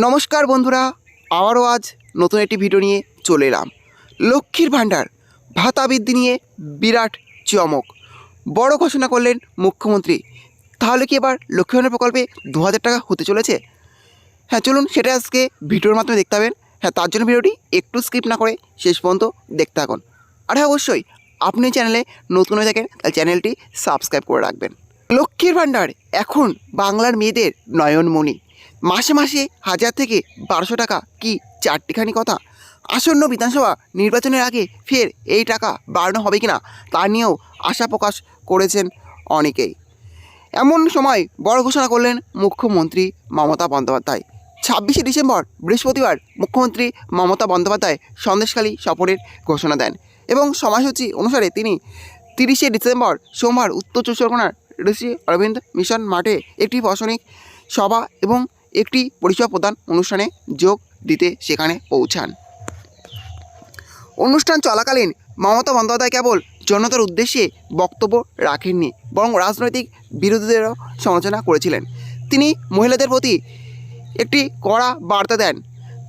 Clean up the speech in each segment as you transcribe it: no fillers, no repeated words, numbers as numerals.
নমস্কার বন্ধুরা, আবারও আজ নতুন একটি ভিডিও নিয়ে চলে এলাম। লক্ষ্মীর ভাণ্ডার ভাতা বৃদ্ধি নিয়ে বিরাট চমক, বড় ঘোষণা করলেন মুখ্যমন্ত্রী। তাহলে কি এবার লক্ষ্মী ভাণ্ডার প্রকল্পে 2000 টাকা হতে চলেছে? হ্যাঁ, চলুন সেটা আজকে ভিডিওর মাধ্যমে দেখতে পাবেন। হ্যাঁ, তার জন্য ভিডিওটি একটু স্কিপ না করে শেষ পর্যন্ত দেখতে থাকুন। আর হ্যাঁ, অবশ্যই আপনি চ্যানেলে নতুন হয়ে থাকেন তাহলে চ্যানেলটি সাবস্ক্রাইব করে রাখবেন। লক্ষ্মীর ভাণ্ডার এখন বাংলার মেয়েদের নয়নমণি। মাসে মাসে 1000 থেকে 1200 টাকা কি চারটিখানি কথা? আসন্ন বিধানসভা নির্বাচনের আগে ফের এই টাকা বাড়ানো হবে কিনা তা নিয়েও আশা প্রকাশ করেছেন অনেকেই। এমন সময় বড় ঘোষণা করলেন মুখ্যমন্ত্রী মমতা বন্দ্যোপাধ্যায়। 26শে ডিসেম্বর বৃহস্পতিবার মুখ্যমন্ত্রী মমতা বন্দ্যোপাধ্যায় সন্দেশখালী সফরের ঘোষণা দেন এবং সময়সূচি অনুসারে তিনি 30শে ডিসেম্বর সোমবার উত্তর চব্বিশ পরগনার ঋষি অরবিন্দ মিশন মাঠে একটি প্রশাসনিক সভা এবং একটি পরিচয় প্রদান অনুষ্ঠানে যোগ দিতে সেখানে পৌঁছান। অনুষ্ঠান চলাকালীন মমতা বন্দ্যোপাধ্যায় কেবল জনতার উদ্দেশ্যে বক্তব্য রাখেননি, বরং রাজনৈতিক বিরোধীদেরও সমালোচনা করেছিলেন। তিনি মহিলাদের প্রতি একটি কড়া বার্তা দেন,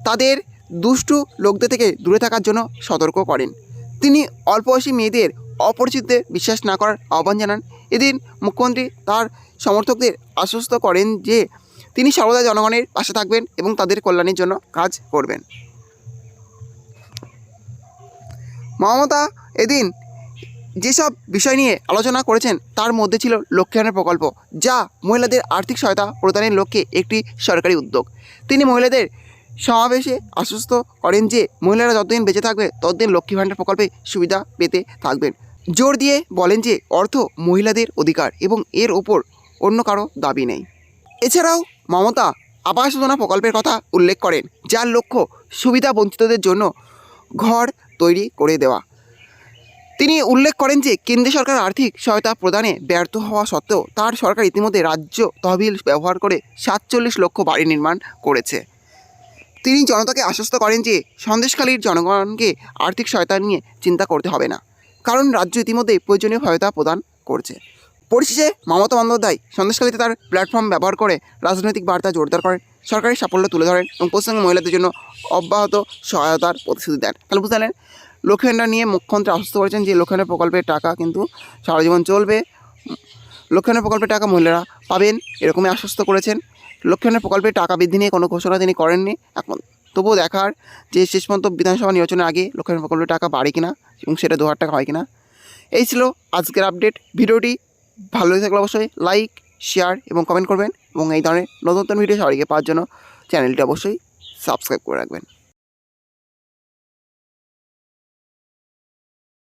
তাদের দুষ্টু লোকদের থেকে দূরে থাকার জন্য সতর্ক করেন। তিনি অল্প বয়সী মেয়েদের অপরিচিতদের বিশ্বাস না করার আহ্বান জানান। এদিন মুখ্যমন্ত্রী তার সমর্থকদের আশ্বস্ত করেন যে তিনি সর্বদা জনগণের পাশে থাকবেন এবং তাদের কল্যাণের জন্য কাজ করবেন। মমতা এদিন যেসব বিষয় নিয়ে আলোচনা করেছেন তার মধ্যে ছিল লক্ষ্মী ভাণ্ডার প্রকল্প, যা মহিলাদের আর্থিক সহায়তা প্রদানের লক্ষ্যে একটি সরকারি উদ্যোগ। তিনি মহিলাদের সমাবেশে আশ্বস্ত করেন যে মহিলারা যতদিন বেঁচে থাকবে ততদিন লক্ষ্মী ভাণ্ডার প্রকল্পে সুবিধা পেতে থাকবেন। জোর দিয়ে বলেন যে অর্থ মহিলাদের অধিকার এবং এর ওপর অন্য কারো দাবি নেই। এছাড়াও মমতা আবাস যোজনা প্রকল্পের কথা উল্লেখ করেন, যার লক্ষ্য সুবিধা বঞ্চিতদের জন্য ঘর তৈরি করে দেওয়া। তিনি উল্লেখ করেন যে কেন্দ্র সরকার আর্থিক সহায়তা প্রদানে ব্যর্থ হওয়া সত্ত্বেও তার সরকার ইতিমধ্যে রাজ্য তহবিল ব্যবহার করে 47 লক্ষ বাড়ি নির্মাণ করেছে। তিনি জনতাকে আশ্বস্ত করেন যে সন্দেশখালীর জনগণকে আর্থিক সহায়তা নিয়ে চিন্তা করতে হবে না, কারণ রাজ্য ইতিমধ্যে প্রয়োজনীয় সহায়তা প্রদান করছে। পরিশেষে মমতা বন্দ্যোপাধ্যায় সন্দেশখালীতে তার প্ল্যাটফর্ম ব্যবহার করে রাজনৈতিক বার্তা জোরদার করেন, সরকারি সাফল্য তুলে ধরেন এবং পশ্চিমবঙ্গের মহিলাদের জন্য অব্যাহত সহায়তার প্রতিশ্রুতি দেন। তাহলে বুঝতে পারলেন, লক্ষ্মী ভাণ্ডার নিয়ে মুখ্যমন্ত্রী আশ্বস্ত করেছেন যে লক্ষ্মী ভাণ্ডার প্রকল্পের টাকা কিন্তু সারা জীবন চলবে, লক্ষ্মী ভাণ্ডার প্রকল্পের টাকা মহিলারা পাবেন, এরকমই আশ্বস্ত করেছেন। লক্ষ্মী ভাণ্ডার প্রকল্পের টাকা বৃদ্ধি নিয়ে কোনো ঘোষণা তিনি করেননি। এখন তবুও দেখার যে শেষ পর্যন্ত বিধানসভা নির্বাচনের আগে লক্ষ্মী ভাণ্ডার প্রকল্পের টাকা বাড়ে কিনা এবং সেটা 2000 টাকা হয় কিনা। এই ছিল আজকের আপডেট। ভিডিওটি ভালো লেগে থাকলে অবশ্যই লাইক, শেয়ার এবং কমেন্ট করবেন এবং এই ধরনের নতুন নতুন ভিডিও সবাইকে পাওয়ার জন্য চ্যানেলটি অবশ্যই সাবস্ক্রাইব করে রাখবেন।